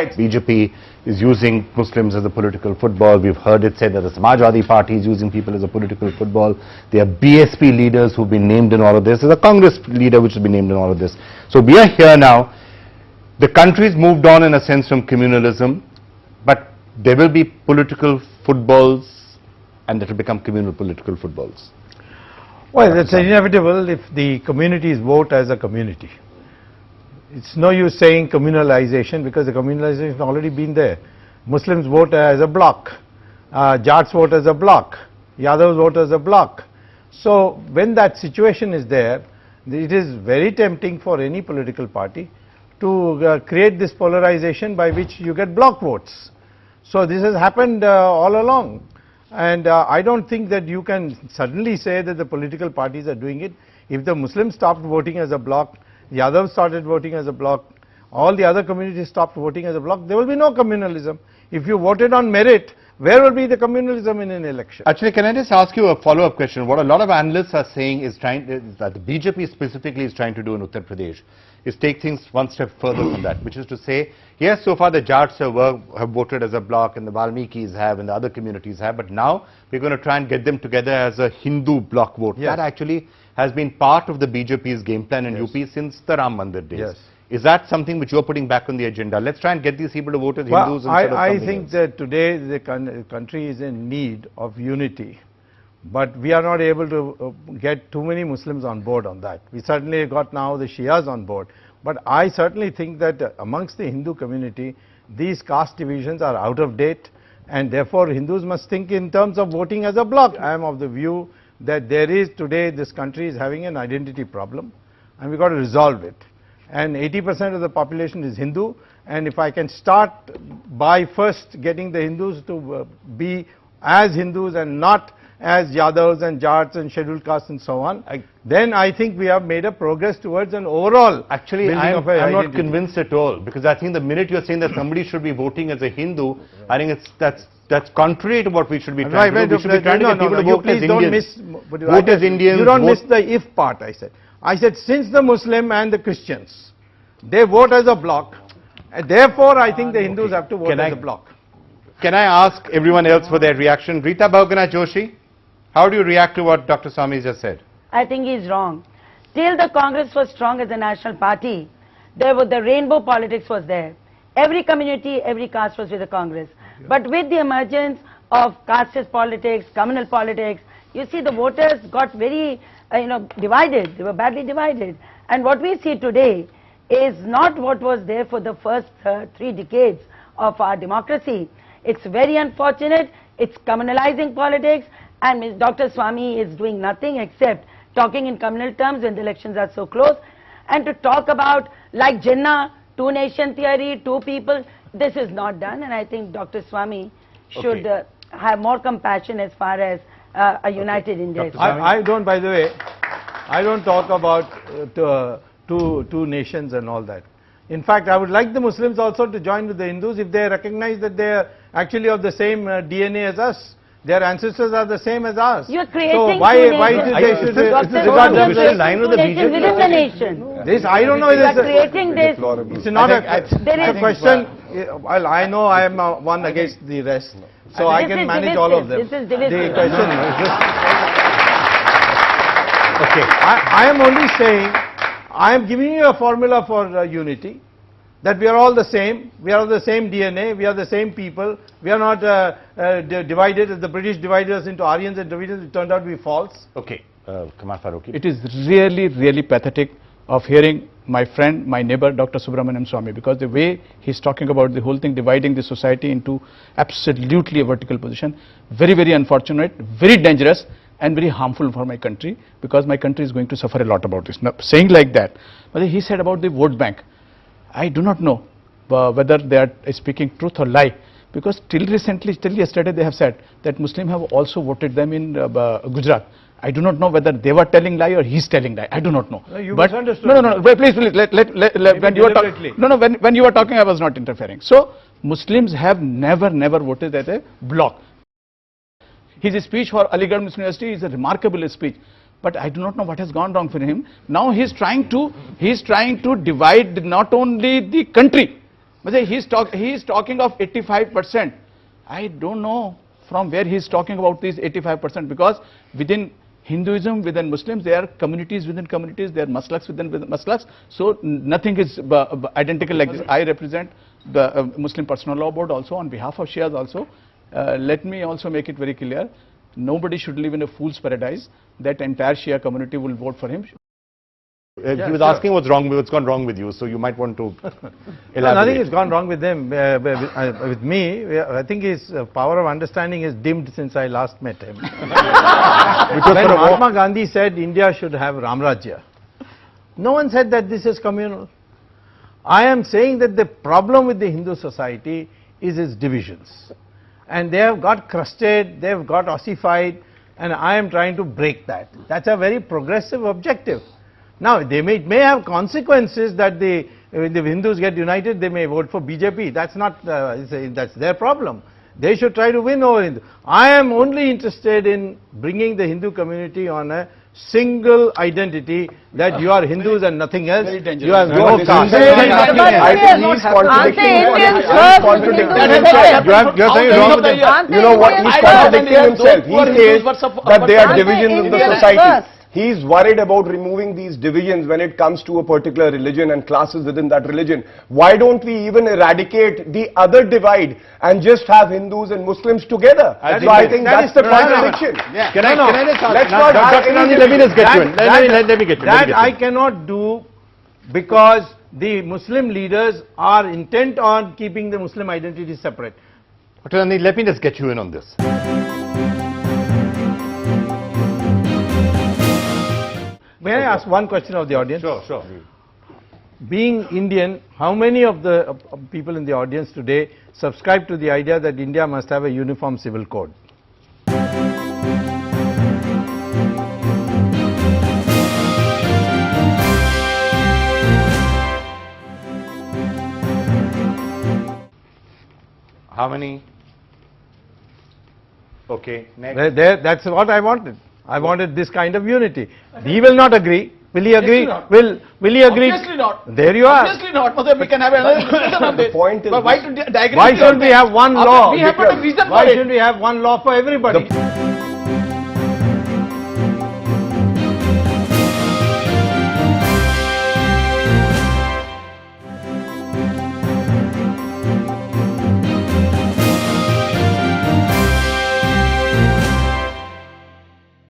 BJP is using Muslims as a political football. We've heard it said that the Samajwadi Party is using people as a political football. There are BSP leaders who've been named in all of this. There's a Congress leader which has been named in all of this. So we are here now. The country's moved on in a sense from communalism, but there will be political footballs and it will become communal political footballs. Well, that's inevitable if the communities vote as a community. It's no use saying communalization because the communalization has already been there. Muslims vote as a bloc, Jats vote as a bloc, Yadavs vote as a bloc. So when that situation is there, it is very tempting for any political party to create this polarization by which you get bloc votes. So this has happened all along. And I don't think that you can suddenly say that the political parties are doing it. If the Muslims stopped voting as a bloc, the others started voting as a bloc, all the other communities stopped voting as a bloc, there will be no communalism. If you voted on merit, where will be the communalism in an election? Actually, can I just ask you a follow-up question? What a lot of analysts are saying is that the BJP specifically is trying to do in Uttar Pradesh is take things one step further than that, which is to say, yes, so far the Jats have voted as a bloc and the Valmikis have and the other communities have, but now we're going to try and get them together as a Hindu bloc vote. Yes. That actually has been part of the BJP's game plan in UP since the Ram Mandir days. Yes. Is that something which you're putting back on the agenda? Let's try and get these people to vote as Hindus instead of I something think else. that today the country is in need of unity, but we are not able to get too many Muslims on board on that. We certainly got now the Shias on board, but I certainly think that amongst the Hindu community, these caste divisions are out of date, and therefore Hindus must think in terms of voting as a bloc. I am of the view that there is today, this country is having an identity problem, and we've got to resolve it. And 80% of the population is Hindu, and if I can start by first getting the Hindus to be as Hindus and not as Yadavs and Jats and scheduled castes and so on, then I think we have made a progress towards an overall Actually, building I'm of an identity. not convinced at all, because I think the minute you're saying that somebody should be voting as a Hindu, I think that's contrary to what we should be trying to do. We should be trying to get people to vote as Indians. Vote as Indians. You don't miss the if part, I said. I said since the Muslim and the Christians, they vote as a bloc, and therefore I think the Hindus have to vote as a bloc. Can I ask everyone else for their reaction? Rita Bhaugana Joshi, how do you react to what Dr. Swamy just said? I think he's wrong. Till the Congress was strong as a national party, the rainbow politics was there. Every community, every caste was with the Congress. But with the emergence of casteist politics, communal politics, you see the voters got very divided. They were badly divided. And what we see today is not what was there for the first 3 decades of our democracy. It's very unfortunate. It's communalizing politics, and Dr. Swamy is doing nothing except talking in communal terms when the elections are so close. And to talk about, like Jinnah, 2-nation theory, 2 people, this is not done. And I think Dr. Swamy should have more compassion as far as a united India is concerned. I don't, by the way, I don't talk about two nations and all that. In fact, I would like the Muslims also to join with the Hindus if they recognize that they are actually of the same DNA as us. Their ancestors are the same as ours. You are creating so why they should regard them within the nation. This I don't know. You are creating this. It's not a question. Well, I know I am one against the rest, so I can manage all of them. This is divisive. The question is this. Okay, I am only saying, I am giving you a formula for unity, that we are all the same, we are of the same DNA, we are the same people, we are not divided, as the British divided us into Aryans and Dravidians, it turned out to be false. Okay, Kamal Farooqi. It is really, really pathetic of hearing my friend, my neighbor, Dr.Subramanian Swamy, because the way he's talking about the whole thing, dividing the society into absolutely a vertical position, very, very unfortunate, very dangerous, and very harmful for my country, because my country is going to suffer a lot about this. Now, saying like that, but he said about the vote bank, I do not know whether they are speaking truth or lie, because till recently, till yesterday they have said that Muslims have also voted them in Gujarat. I do not know whether they were telling lie or he's telling lie. I do not know. No, you but misunderstood. No, please, when you were talking, when you were talking, I was not interfering. So Muslims have never voted as a bloc. His speech for Aligarh Muslim University is a remarkable speech, but I do not know what has gone wrong for him. Now he is trying to divide not only the country, But he is talking of 85%. I don't know from where he is talking about these 85%, because within Hinduism, within Muslims, there are communities within communities, there are maslaks within maslaks, so nothing is identical like this. I represent the Muslim Personal Law Board also on behalf of Shias also. Let me also make it very clear, nobody should live in a fool's paradise that entire Shia community will vote for him. He was asking what's gone wrong with you, so you might want to elaborate. No, nothing has gone wrong with him. With me, I think his power of understanding is dimmed since I last met him. When Mahatma Gandhi said India should have Ramrajya, no one said that this is communal. I am saying that the problem with the Hindu society is its divisions. And they have got crusted, they have got ossified, and I am trying to break that. That's a very progressive objective. Now, it may have consequences that when the Hindus get united, they may vote for BJP. That's not, that's their problem. They should try to win over Hindu. I am only interested in bringing the Hindu community on a single identity, that you are Hindus and nothing else. You have no caste. I think he's contradicting himself. You're saying wrong with him. You know what? He's contradicting himself. He says that there are divisions in the society. He's worried about removing these divisions when it comes to a particular religion and classes within that religion. Why don't we even eradicate the other divide and just have Hindus and Muslims together? So I think that's the contradiction. Can I just ask? Let's not have any Let me just get you in. Let me get you in. That I cannot do, because the Muslim leaders are intent on keeping the Muslim identity separate. Dr. Nandi, let me just get you in on this. May I ask one question of the audience? Sure. Being Indian, how many of the people in the audience today subscribe to the idea that India must have a uniform civil code? How many? Okay, next. That's what I wanted. I wanted this kind of unity. He will not agree. Will he agree? Will he agree? Obviously not. There you are. Obviously not. But we can have another discussion on this. point is But why to disagree? Why shouldn't we have one law? We have got a reason for Why it. shouldn't we have one law for everybody?